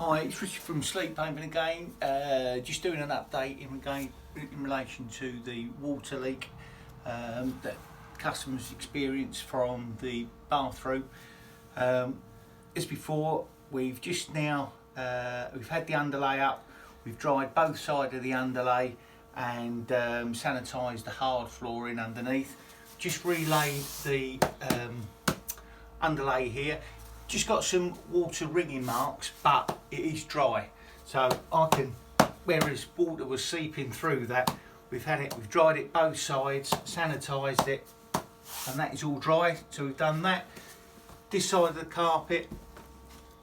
Hi, it's Richard from Sleep Haven again. Just doing an update in relation to the water leak that customers experienced from the bathroom. As before, we've just now we've had the underlay up. We've dried both sides of the underlay and sanitised the hard flooring underneath. Just relayed the underlay here. Just got some water ringing marks, but it is dry, so I can, whereas water was seeping through that, we've dried it both sides, sanitised it, and that is all dry. So we've done that. This side of the carpet,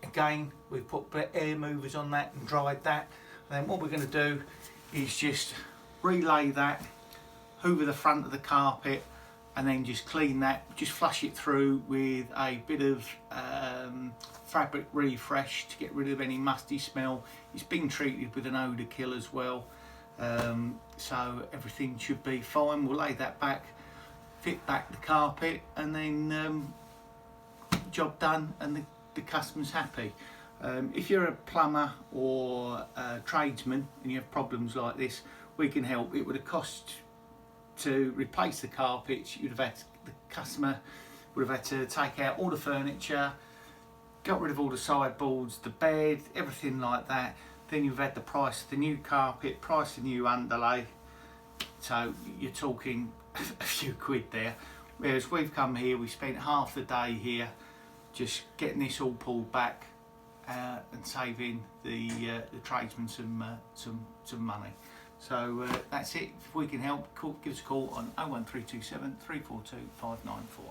again, we've put air movers on that and dried that. And then what we're going to do is just relay that, hoover the front of the carpet, and then just clean that, just flush it through with a bit of fabric refresh to get rid of any musty smell. It's been treated with an odour kill as well, so everything should be fine. We'll lay that back, fit back the carpet, and then job done, and the customer's happy. If you're a plumber or a tradesman and you have problems like this, we can help. It would have cost, to replace the carpets, the customer would have had to take out all the furniture, got rid of all the sideboards, the bed, everything like that. Then you've had the price of the new carpet, price of the new underlay, so you're talking a few quid there. Whereas we've come here, we spent half the day here just getting this all pulled back and saving the tradesmen some money. So that's it. If we can help, give us a call on 01327 342 594.